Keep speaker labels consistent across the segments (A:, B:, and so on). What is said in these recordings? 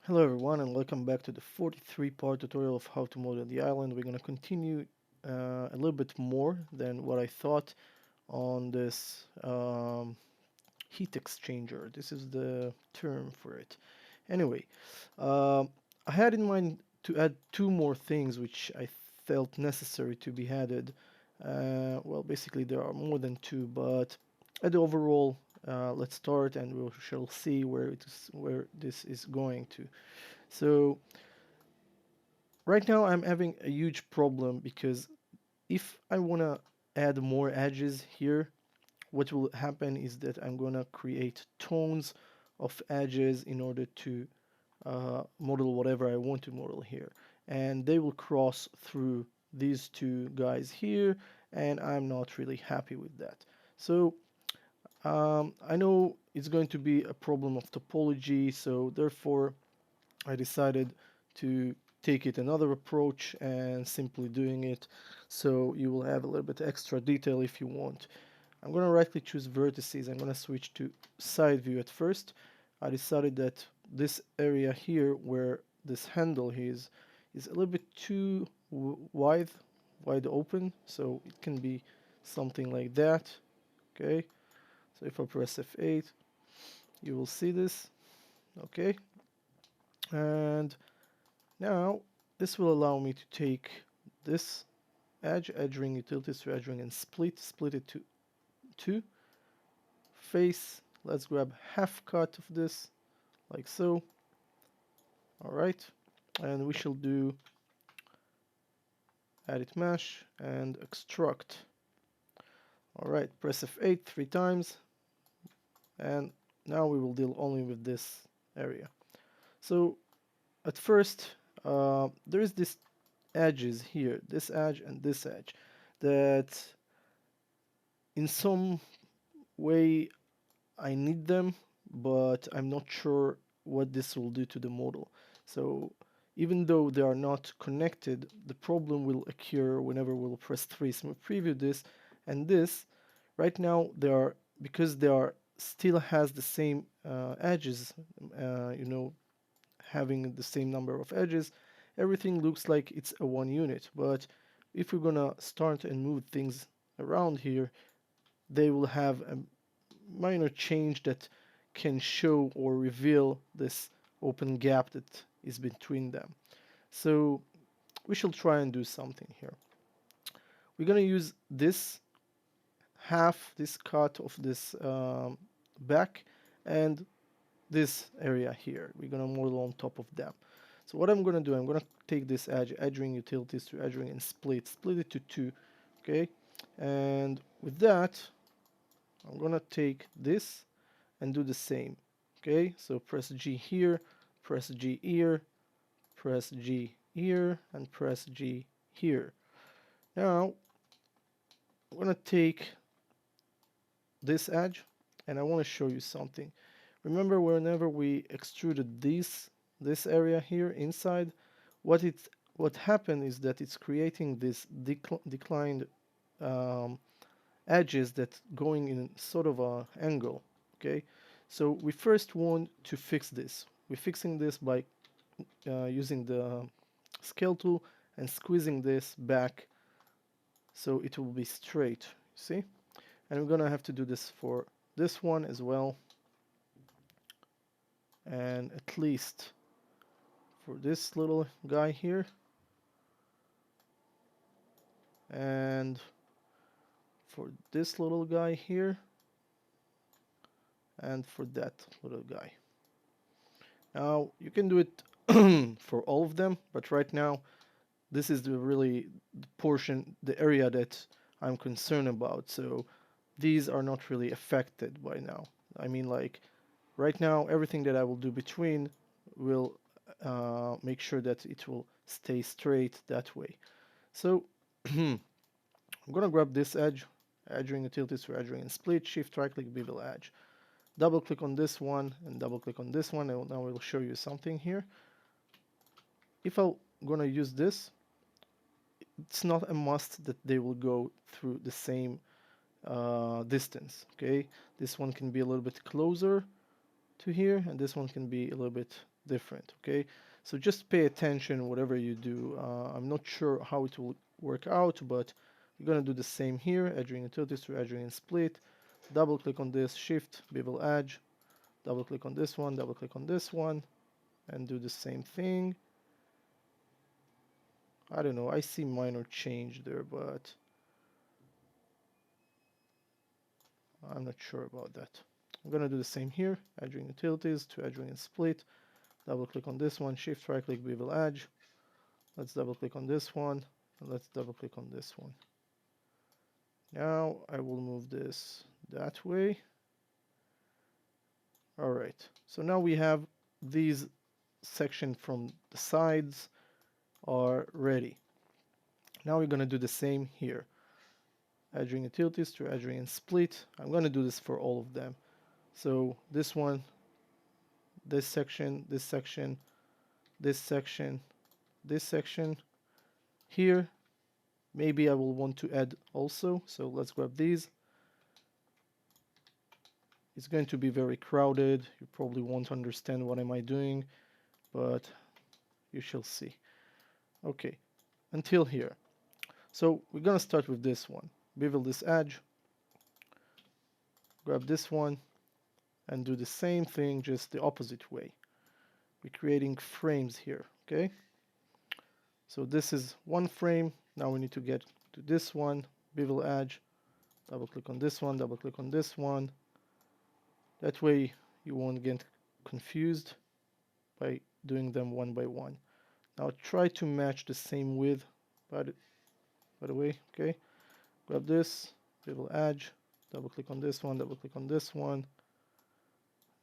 A: Hello everyone and welcome back to the 43-part tutorial of how to model the island. We're going to continue a little bit more than what I thought on this heat exchanger. This is the term for it. Anyway, um I had in mind to add two more things which I felt necessary to be added. Well, basically there are more than two, but at the overall, let's start and we shall see where this is going to. So right now I'm having a huge problem because if I want to add more edges here, what will happen is that I'm going to create tones of edges in order to model whatever I want to model here. And they will cross through these two guys here, and I'm not really happy with that. So I know it's going to be a problem of topology, so therefore I decided to take it another approach and simply doing it so you will have a little bit extra detail if you want. I'm going to right click choose vertices. I'm going to switch to side view at first. I decided that this area here where this handle is a little bit too wide open, so it can be something like that. Okay, so if I press F8 you will see this. Okay, and now, this will allow me to take this edge ring utilities to edge ring and split it to two. Face, let's grab half cut of this, like so. Alright, and we shall do edit mesh and extruct. Alright, press F8 three times, and now we will deal only with this area. So, at first, there is this edges here, this edge and this edge, that in some way I need them, but I'm not sure what this will do to the model. So even though they are not connected, the problem will occur whenever we'll press 3 smooth preview this and this. Right now they are, because they are still has the same edges, having the same number of edges, everything looks like it's a one unit. But if we're gonna start and move things around here, they will have a minor change that can show or reveal this open gap that is between them. So we shall try and do something here. We're going to use this this cut of this back and this area here. We're going to model on top of them. So what I'm going to do, I'm going to take this edge ring utilities to edge ring and split it to two. Okay, and with that I'm going to take this and do the same. Okay, so press G here, press G here, press G here, and press G here. Now I'm gonna take this edge and I want to show you something. Remember, whenever we extruded this area here inside, what happened is that it's creating this declined um, edges that going in sort of a angle. Okay, so we first want to fix this. We're fixing this by using the scale tool and squeezing this back so it will be straight, see? And we're gonna have to do this for this one as well, and at least for this little guy here, and for this little guy here, and for that little guy. Now you can do it for all of them, but right now this is the portion, the area that I'm concerned about. So these are not really affected by now. I mean, like right now, everything that I will do between will make sure that it will stay straight that way. So I'm gonna grab this edge ring utilities for edge ring and split, shift right click bevel edge. Double click on this one and double click on this one. And now I will show you something here. If I'm gonna use this, it's not a must that they will go through the same distance. Okay, this one can be a little bit closer to here, and this one can be a little bit different. Okay, so just pay attention whatever you do. I'm not sure how it will work out, but we're gonna do the same here. Edging utilities to edging and split. Double click on this, shift, bevel edge. Double click on this one, double click on this one, and do the same thing. I don't know, I see minor change there, but I'm not sure about that. I'm gonna do the same here. Edging utilities to edging and split. Double click on this one, shift right click, bevel edge. Let's double click on this one, and let's double click on this one. Now I will move this that way. All right, so now we have these section from the sides are ready. Now we're gonna do the same here. Edging utilities to edging and split. I'm gonna do this for all of them. So this one, this section, this section, this section, this section. Here, maybe I will want to add also. So let's grab these. It's going to be very crowded. You probably won't understand what am I doing, but you shall see. Okay, until here. So we're gonna start with this one. Bevel this edge, grab this one, and do the same thing, just the opposite way. We're creating frames here, okay? So this is one frame. Now we need to get to this one, bevel edge, double click on this one, double click on this one. That way you won't get confused by doing them one by one. Now try to match the same width, by the way, okay? Grab this, bevel edge, double click on this one, double click on this one,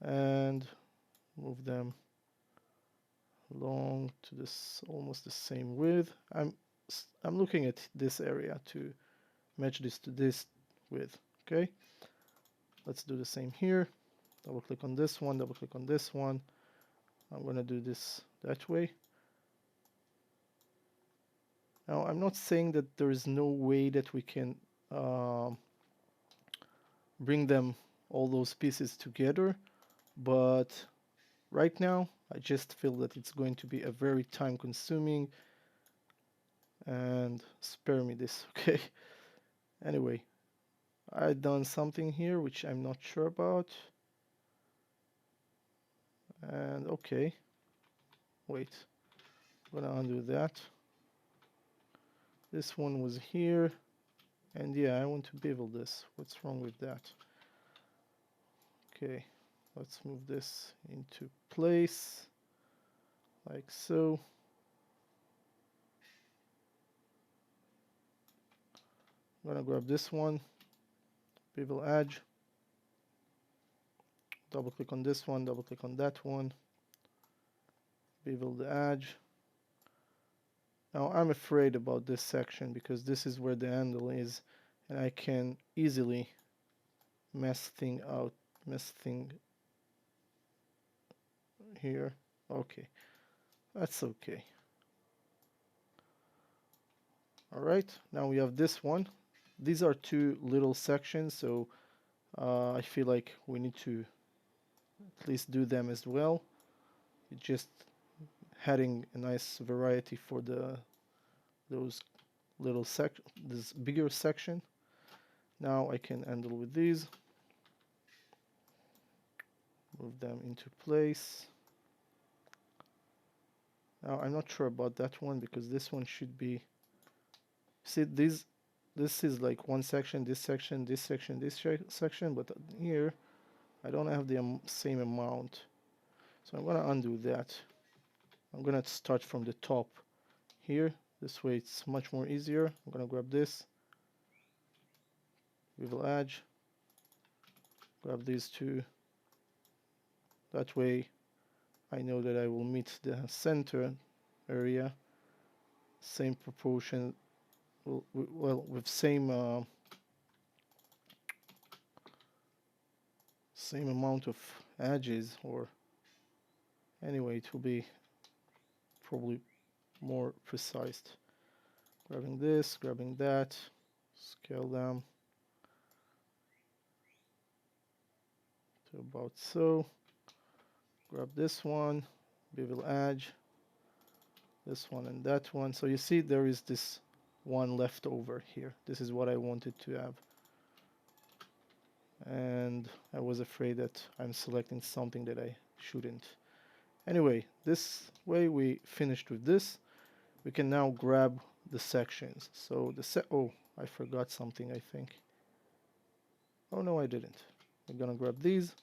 A: and move them along to this almost the same width. I'm looking at this area to match this to this width, okay? Let's do the same here. Double click on this one, double click on this one. I'm gonna do this that way. Now I'm not saying that there is no way that we can bring them all those pieces together, but right now I just feel that it's going to be a very time consuming, and spare me this, okay? Anyway, I've done something here which I'm not sure about. And okay, wait, I'm gonna undo that. This one was here, and yeah, I want to bevel this. What's wrong with that? Okay, let's move this into place, like so. I'm gonna grab this one, bevel edge, double click on this one, double click on that one, bevel the edge. Now I'm afraid about this section because this is where the handle is, and I can easily mess thing here. Okay, that's okay. All right, now we have this one. These are two little sections, so I feel like we need to at least do them as well. It's just adding a nice variety for those little this bigger section. Now I can handle with these, move them into place. Now I'm not sure about that one because this one should be, see this is like one section, this section, this section, this section, but here I don't have the same amount. So I'm gonna undo that. I'm gonna start from the top here. This way it's much more easier. I'm gonna grab this, bevel edge, grab these two. That way I know that I will meet the center area, same proportion, well with same amount of edges, or anyway it will be probably more precise. Grabbing this, grabbing that, scale them to about so. Grab this one, bevel edge, this one and that one. So you see there is this one left over here. This is what I wanted to have. And I was afraid that I'm selecting something that I shouldn't. Anyway, this way we finished with this. We can now grab the sections. So oh, I forgot something, I think. Oh no, I didn't. I'm gonna grab these.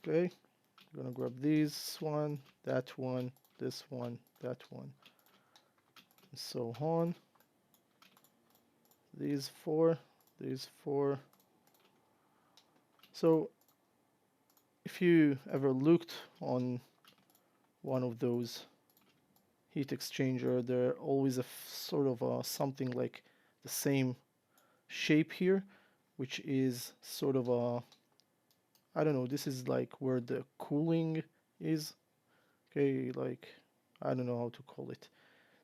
A: Okay, I'm gonna grab these one, that one, this one, that one, and so on. These four, these four. So if you ever looked on one of those heat exchanger, they're always a sort of something like the same shape here, which is sort of a, I don't know, this is like where the cooling is. Okay, like, I don't know how to call it.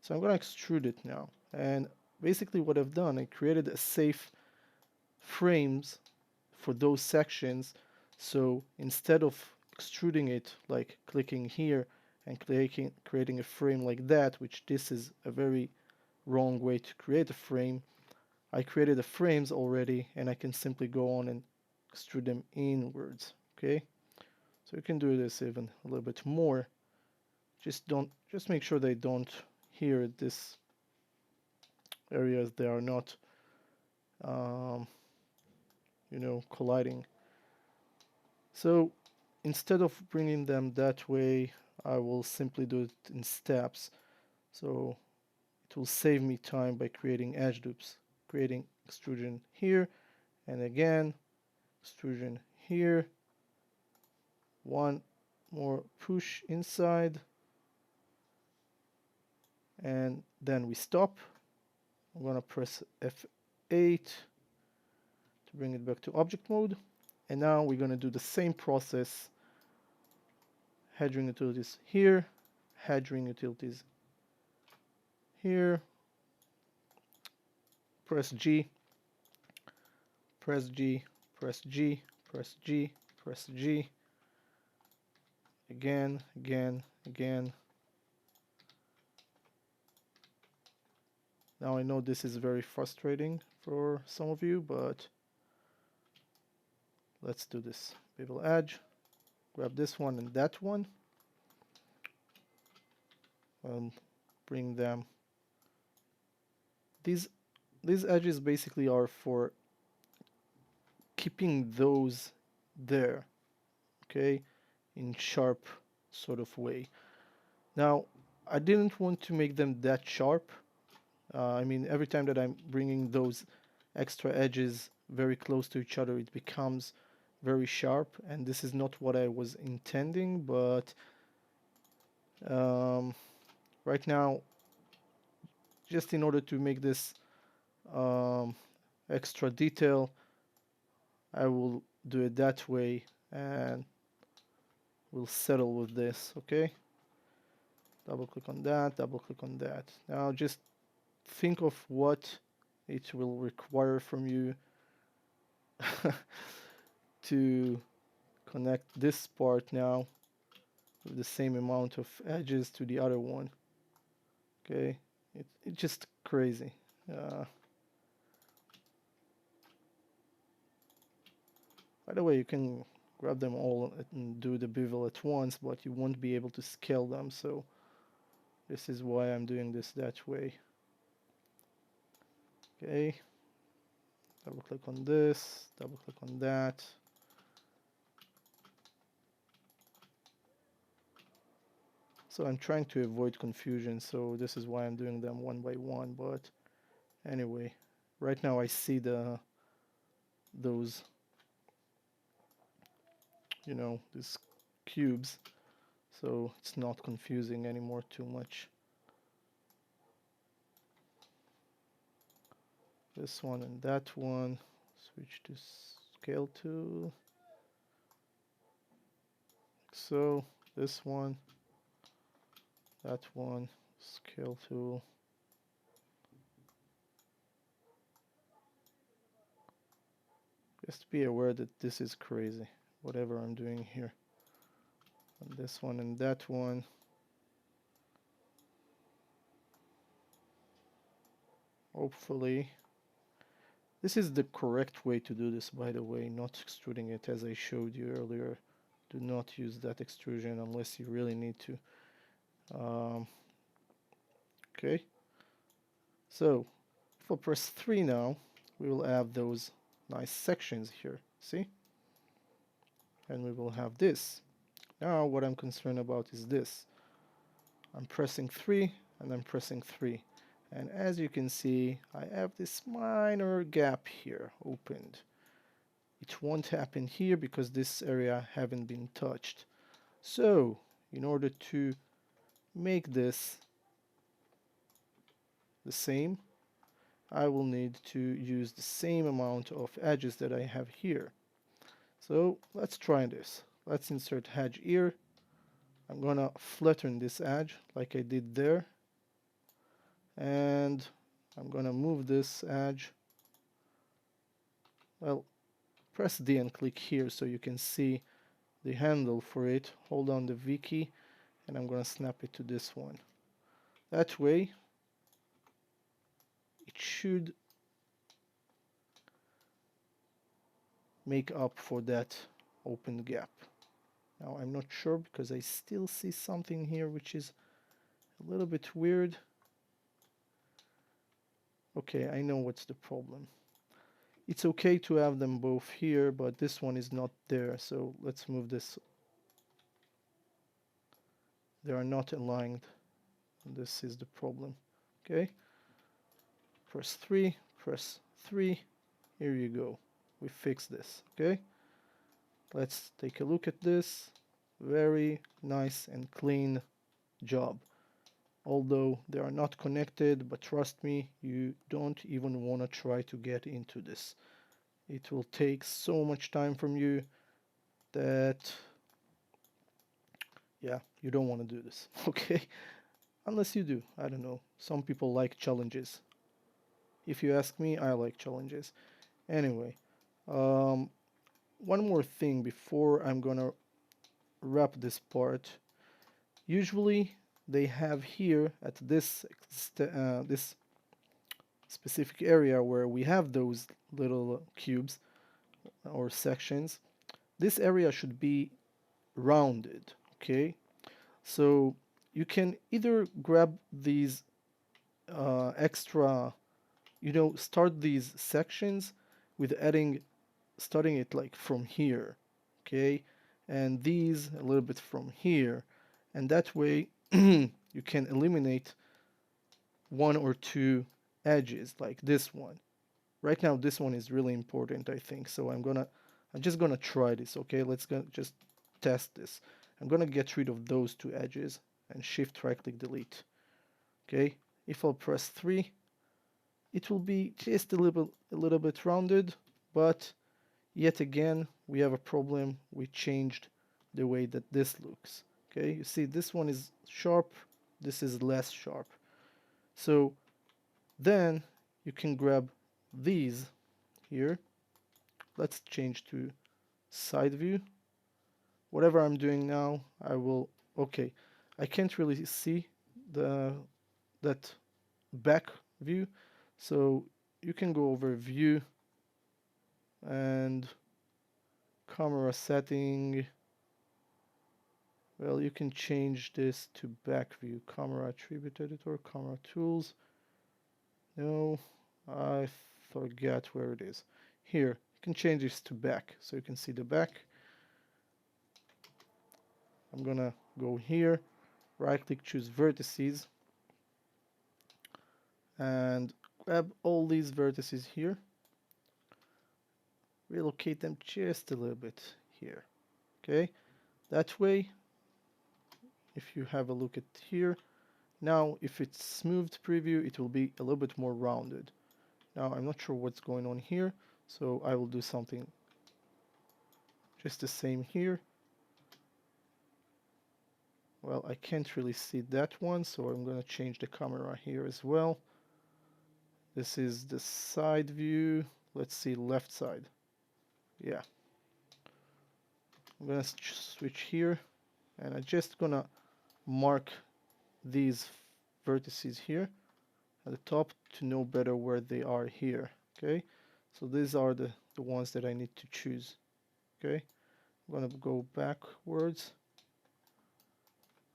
A: So I'm gonna extrude it now. And basically what I've done, I created a safe frames for those sections. So instead of extruding it, like clicking here and creating a frame like that, which this is a very wrong way to create a frame, I created the frames already and I can simply go on and extrude them inwards. Okay, so you can do this even a little bit more. Just make sure they don't here at this areas they are not um, colliding. So instead of bringing them that way, I will simply do it in steps. So it will save me time by creating edge loops, creating extrusion here, and again, extrusion here, one more push inside, and then we stop. I'm going to press F8 to bring it back to object mode. And now we're going to do the same process, head ring utilities here, head ring utilities here, press G, press G, press G, press G, press G, again, again, again. Now I know this is very frustrating for some of you, but let's do this. Bevel edge, grab this one and that one, and bring them. These edges basically are for keeping those there, okay, in sharp sort of way. Now, I didn't want to make them that sharp. I mean, every time that I'm bringing those extra edges very close to each other, it becomes very sharp, and this is not what I was intending, but right now, just in order to make this extra detail, I will do it that way, and we'll settle with this, okay? Double click on that, double click on that. Now just think of what it will require from you to connect this part now with the same amount of edges to the other one. Okay, it's just crazy. By the way, you can grab them all and do the bevel at once, but you won't be able to scale them, so this is why I'm doing this that way. Okay, double click on this, double click on that. So I'm trying to avoid confusion, so this is why I'm doing them one by one, but anyway, right now I see those, these cubes, so it's not confusing anymore too much. This one and that one, switch to scale tool. So this one, that one, scale tool. Just be aware that this is crazy, whatever I'm doing here. and this one and that one. Hopefully. This is the correct way to do this, by the way, not extruding it as I showed you earlier. Do not use that extrusion unless you really need to. Okay, so if I press 3 now, we will have those nice sections here, see? And we will have this. Now what I'm concerned about is this. I'm pressing 3 and I'm pressing 3. And as you can see, I have this minor gap here opened. It won't happen here because this area haven't been touched. So, in order to make this the same, I will need to use the same amount of edges that I have here. So let's try this. Let's insert edge here. I'm gonna flatten this edge like I did there. And I'm gonna move this edge. Well, press D and click here so you can see the handle for it. Hold down the V key and I'm gonna snap it to this one. That way it should make up for that open gap. Now I'm not sure because I still see something here which is a little bit weird. Okay, I know what's the problem. It's okay to have them both here, but this one is not there, so let's move this. They are not aligned, and this is the problem. Okay, press 3, press 3, here you go. We fixed this, okay? Let's take a look at this. Very nice and clean job. Although they are not connected, but trust me, you don't even want to try to get into this. It will take so much time from you that, yeah, you don't want to do this, okay? Unless you do, I don't know. Some people like challenges. If you ask me, I like challenges. Anyway, one more thing before I'm gonna wrap this part. Usually they have here at this this specific area where we have those little cubes or sections, this area should be rounded, okay? So you can either grab these extra, start these sections with starting it like from here, okay? And these a little bit from here. And that way you can eliminate one or two edges like this one. Right now this one is really important, I think. So I'm just gonna try this, okay? Let's just test this. I'm gonna get rid of those two edges and shift right click delete. Okay, if I'll press 3, it will be just a little bit rounded, but yet again we have a problem. We changed the way that this looks. Okay, you see this one is sharp, this is less sharp. So then you can grab these here. Let's change to side view. Whatever I'm doing now, okay, I can't really see that back view, so you can go over view and camera setting. Well, you can change this to back view, camera attribute editor, camera tools. No, I forget where it is. Here, you can change this to back so you can see the back. I'm gonna go here, right click, choose vertices, and grab all these vertices here, relocate them just a little bit here. Okay, that way, if you have a look at here, now if it's smoothed preview, it will be a little bit more rounded. Now I'm not sure what's going on here, so I will do something just the same here. Well, I can't really see that one, so I'm going to change the camera here as well. This is the side view. Let's see left side. Yeah. I'm going to switch here. and I'm just gonna mark these vertices here at the top to know better where they are here. Okay, so these are the ones that I need to choose. Okay, I'm gonna go backwards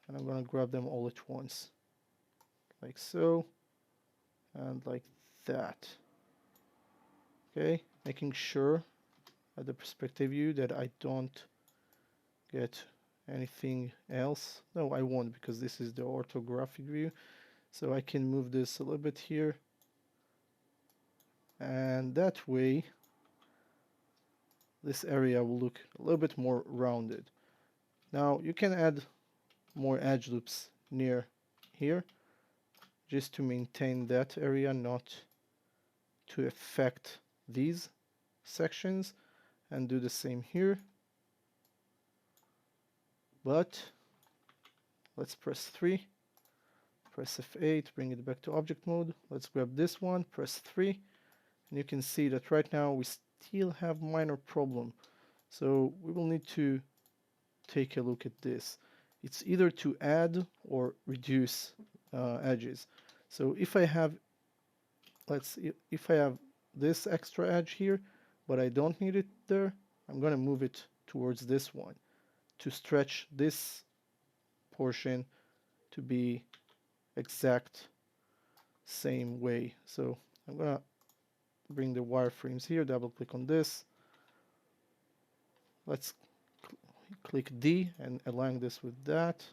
A: and I'm gonna grab them all at once, like so, and like that. Okay, making sure at the perspective view that I don't get anything else. No, I won't, because this is the orthographic view. So I can move this a little bit here, and that way this area will look a little bit more rounded. Now you can add more edge loops near here just to maintain that area, not to affect these sections, and do the same here. But let's press 3, press F8, bring it back to object mode. Let's grab this one, press 3, and you can see that right now we still have minor problem. So we will need to take a look at this. It's either to add or reduce edges. So if I have, if I have this extra edge here, but I don't need it there, I'm going to move it towards this one to stretch this portion to be exact same way. So I'm going to bring the wireframes here, double click on this. Let's click D and align this with that.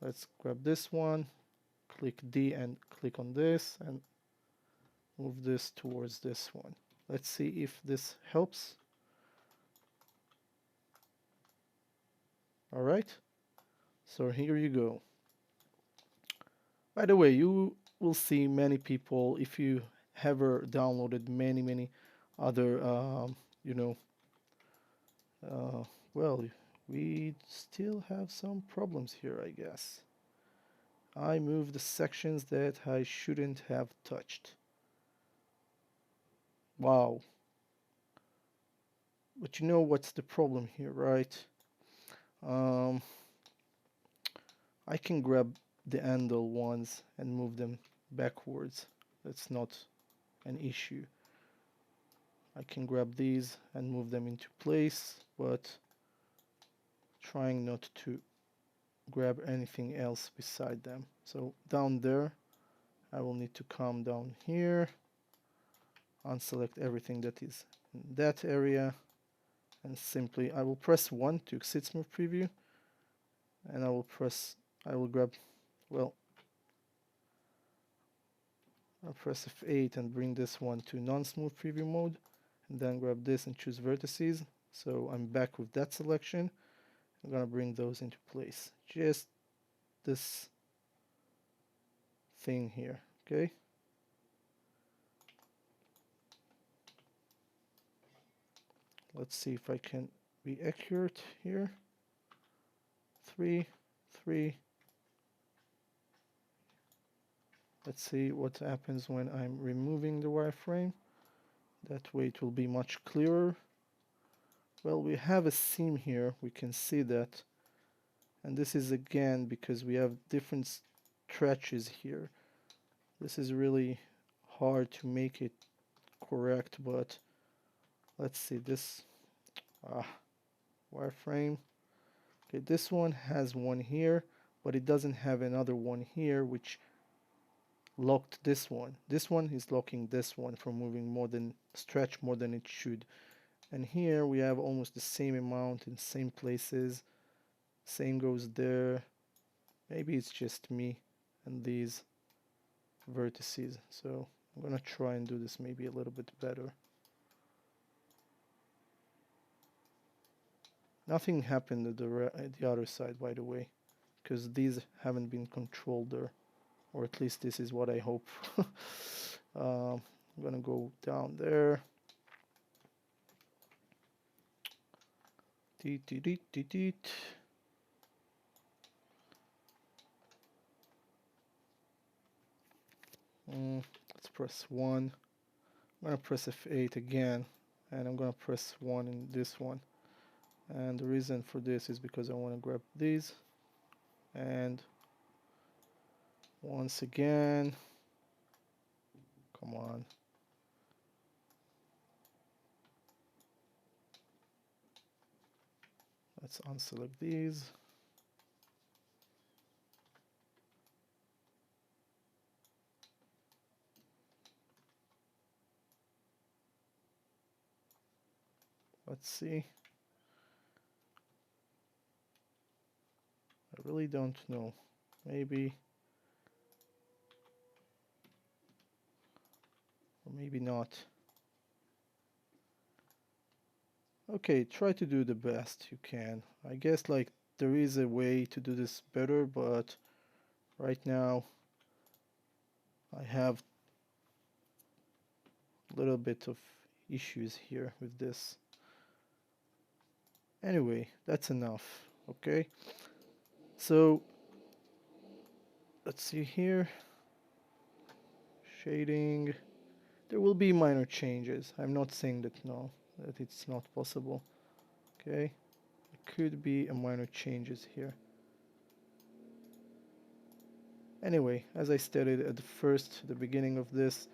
A: Let's grab this one, click D and click on this and move this towards this one. Let's see if this helps. All right, so here you go. By the way, you will see many people, if you ever downloaded many other, you know, well, we still have some problems here, I guess. I moved the sections that I shouldn't have touched. Wow. But you know what's the problem here, right? Um, I can grab the handle ones and move them backwards. That's not an issue. I can grab these and move them into place, but trying not to grab anything else beside them. So down there, I will need to come down here, unselect everything that is in that area, and simply I will press 1 to exit smooth preview, and I will grab, well, I'll press F8 and bring this one to non-smooth preview mode, and then grab this and choose vertices. So I'm back with that selection. I'm gonna bring those into place. Just this thing here, okay? Let's see if I can be accurate here. 3, 3. Let's see what happens when I'm removing the wireframe. That way it will be much clearer. Well, we have a seam here, we can see that. And this is again because we have different stretches here. This is really hard to make it correct, but let's see this wireframe. Okay, this one has one here, but it doesn't have another one here which locked this one. This one is locking this one from moving more than stretch more than it should. And here we have almost the same amount in same places. Same goes there. Maybe it's just me and these vertices. So I'm gonna try and do this maybe a little bit better. Nothing happened at the other side, by the way, because these haven't been controlled there, or at least this is what I hope. I'm gonna go down there. Let's press 1. I'm gonna press F8 again, and I'm gonna press 1 in this one. And the reason for this is because I want to grab these, and once again, come on, let's unselect these. Let's see. I really don't know. Maybe, or maybe not. Okay, try to do the best you can. I guess like there is a way to do this better, but right now I have a little bit of issues here with this. Anyway, that's enough. Okay, so let's see here. Shading. There will be minor changes. I'm not saying that no, that it's not possible. Okay, there could be a minor changes here. Anyway, as I stated at the beginning of this,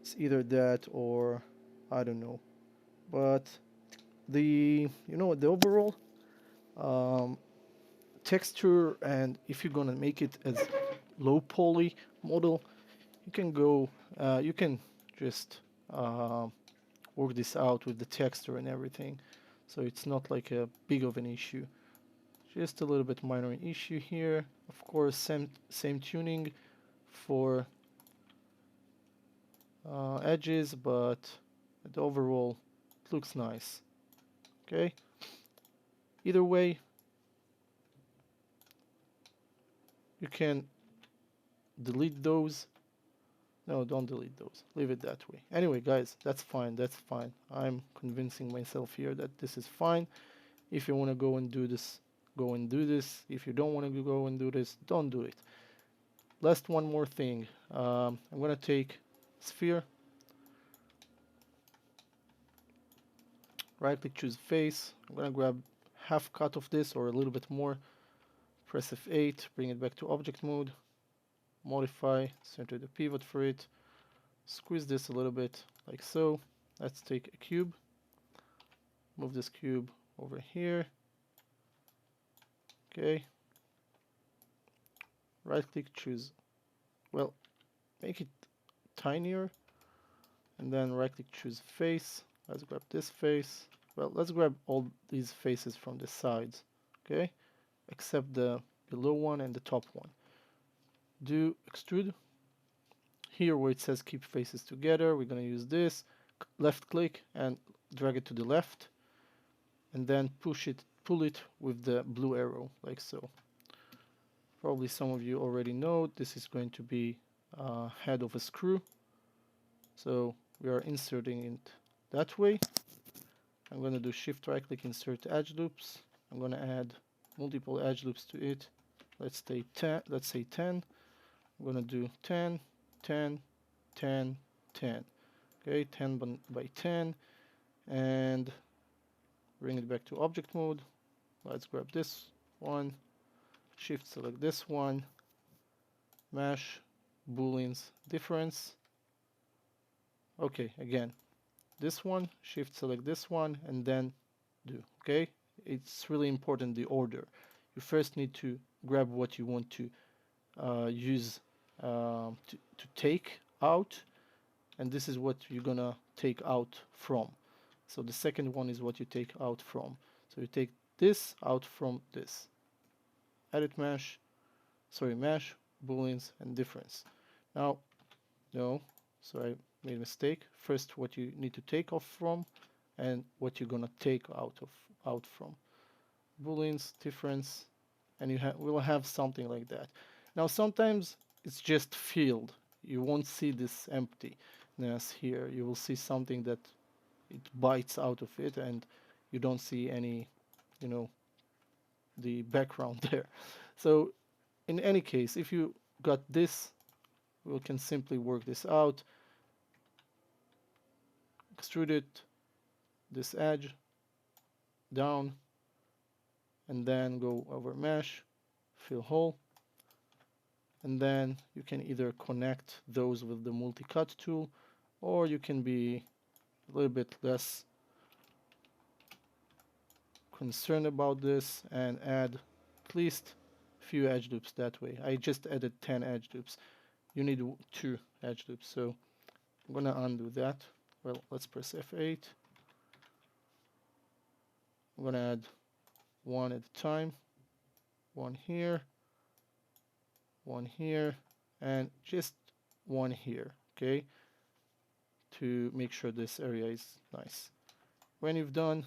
A: it's either that or I don't know. But the the overall um, texture, and if you're gonna make it as low poly model, you can go you can just uh, work this out with the texture and everything, so it's not like a big of an issue. Just a little bit minor issue here. Of course, same tuning for edges, but the overall it looks nice. Okay, either way, you can delete those. No, don't delete those. Leave it that way. Anyway, guys, that's fine. That's fine. I'm convincing myself here that this is fine. If you want to go and do this, go and do this. If you don't want to go and do this, don't do it. Last one more thing. I'm going to take sphere, right click, choose face. I'm going to grab half cut of this or a little bit more. Press F8, bring it back to object mode. Modify, center the pivot for it. Squeeze this a little bit like so. Let's take a cube. Move this cube over here. Okay. Right click, choose, well, make it tinier, and then right click, choose face. Let's grab this face. Well, let's grab all these faces from the sides. Okay, except the below one and the top one. Do extrude. Here where it says keep faces together, we're going to use this. Left click and drag it to the left, and then pull it with the blue arrow like so. Probably some of you already know this is going to be head of a screw, so we are inserting it that way. I'm going to do shift right click, insert edge loops. I'm going to add multiple edge loops to it. Let's say 10. I'm going to do 10, 10, 10, 10. Okay, 10 by 10, and bring it back to object mode. Let's grab this one, shift select this one, mesh, booleans, difference. Okay, again, this one, shift select this one, and then do. Okay, it's really important, the order. You first need to grab what you want to use to take out, and this is what you're gonna take out from. So the second one is what you take out from. So you take this out from this. Edit mesh, mesh, booleans, and difference. Now, no, so I made a mistake. First, what you need to take off from, and what you're gonna take out from. Booleans, difference, and we'll have something like that. Now, sometimes it's just filled. You won't see this emptiness here. You will see something that it bites out of it, and you don't see any, the background there. So in any case, if you got this, we can simply work this out. Extrude it, this edge, down, and then go over mesh, fill hole, and then you can either connect those with the multi-cut tool, or you can be a little bit less concerned about this and add at least a few edge loops that way. I just added 10 edge loops. You need 2 edge loops, so I'm gonna undo that. Well, let's press F8. I'm gonna add one at a time, one here, and just one here, okay, to make sure this area is nice. When you've done,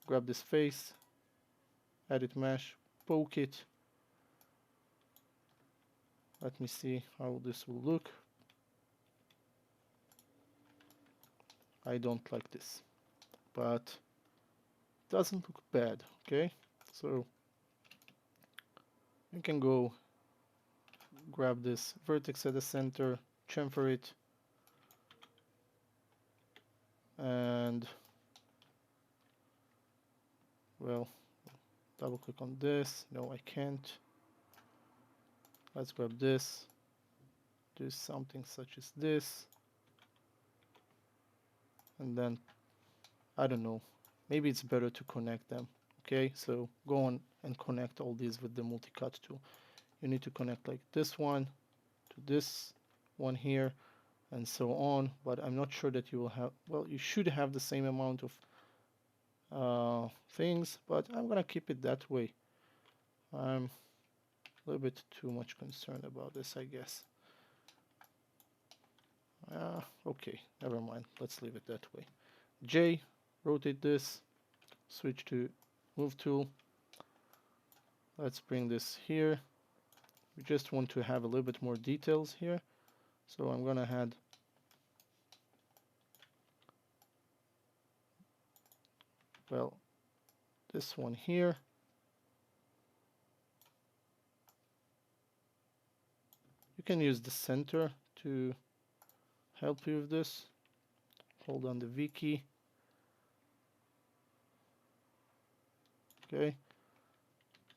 A: grab this face, edit mesh, poke it. Let me see how this will look. I don't like this, but it doesn't look bad, okay? So you can go grab this vertex at the center, chamfer it, and well, double click on this. No, I can't. Let's grab this, do something such as this, and then I don't know, maybe it's better to connect them. Okay, so go on and connect all these with the multi-cut tool. You need to connect like this one to this one here, and so on, but I'm not sure that you will have, well, you should have the same amount of things, but I'm gonna keep it that way. I'm a little bit too much concerned about this, I guess. Okay, never mind, let's leave it that way. J, rotate this, switch to move tool. Let's bring this here. We just want to have a little bit more details here, so I'm gonna add well this one here. You can use the center to help you with this. Hold on the V key. Okay,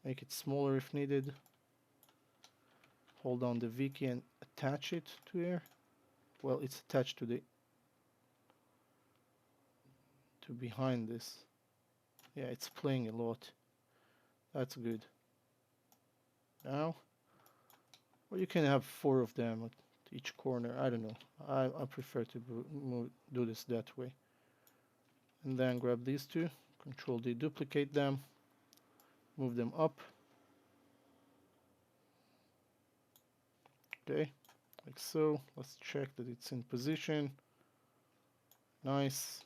A: make it smaller if needed. Hold on the V key and attach it to here. Well, it's attached to behind this. Yeah, it's playing a lot. That's good. Now, or you can have 4 of them at each corner. I don't know. I prefer to do this that way. And then grab these two, Control D, duplicate them, move them up. Okay, like so. Let's check that it's in position. Nice.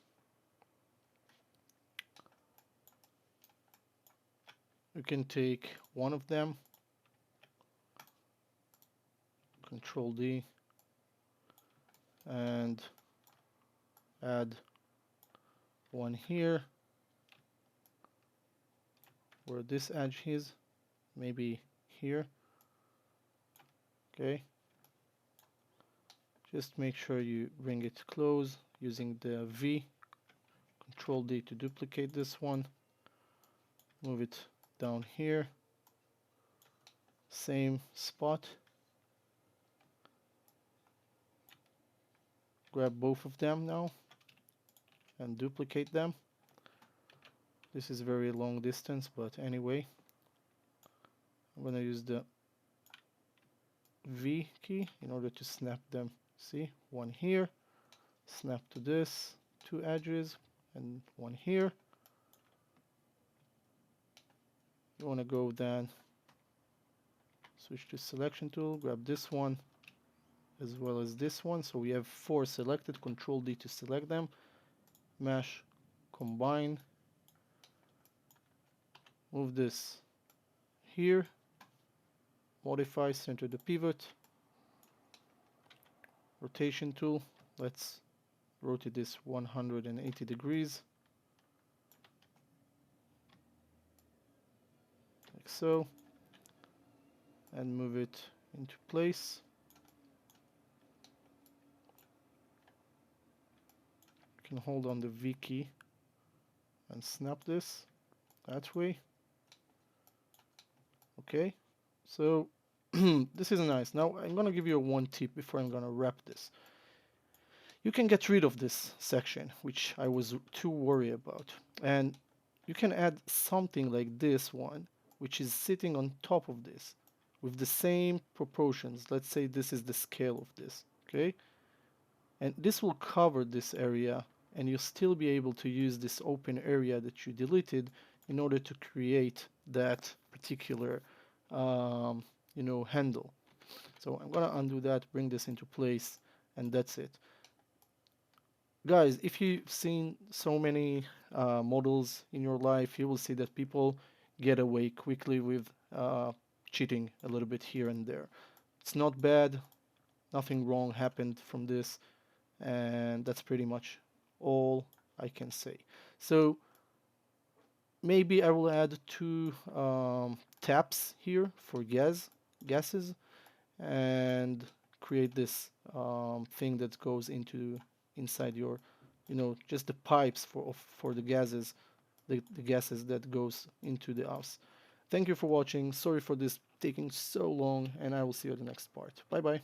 A: You can take one of them, Control D, and add one here where this edge is, maybe here. Okay, just make sure you bring it close using the V. Control D to duplicate this one, move it down here, same spot, grab both of them now and duplicate them. This is very long distance, but anyway, I'm gonna use the V key in order to snap them. See, one here, snap to this, 2 edges, and one here. You want to go then switch to selection tool, grab this one as well as this one, so we have 4 selected. Control D to select them, mesh, combine, move this here, modify, center the pivot, rotation tool, let's rotate this 180 degrees like so, and move it into place. You can hold on the V key and snap this. that way. Okay, so this is nice. Now I'm gonna give you one tip before I'm gonna wrap this. You can get rid of this section, which I was too worried about, and you can add something like this one, which is sitting on top of this with the same proportions. Let's say this is the scale of this, okay? And this will cover this area, and you'll still be able to use this open area that you deleted in order to create that particular handle. So I'm gonna undo that, bring this into place, and that's it. Guys, if you've seen so many models in your life, you will see that people get away quickly with cheating a little bit here and there. It's not bad, nothing wrong happened from this, and that's pretty much all I can say. So maybe I will add two taps here for gases, and create this thing that goes into inside your, just the pipes for the gases, the gases that goes into the house. Thank you for watching. Sorry for this taking so long, and I will see you at the next part. Bye bye.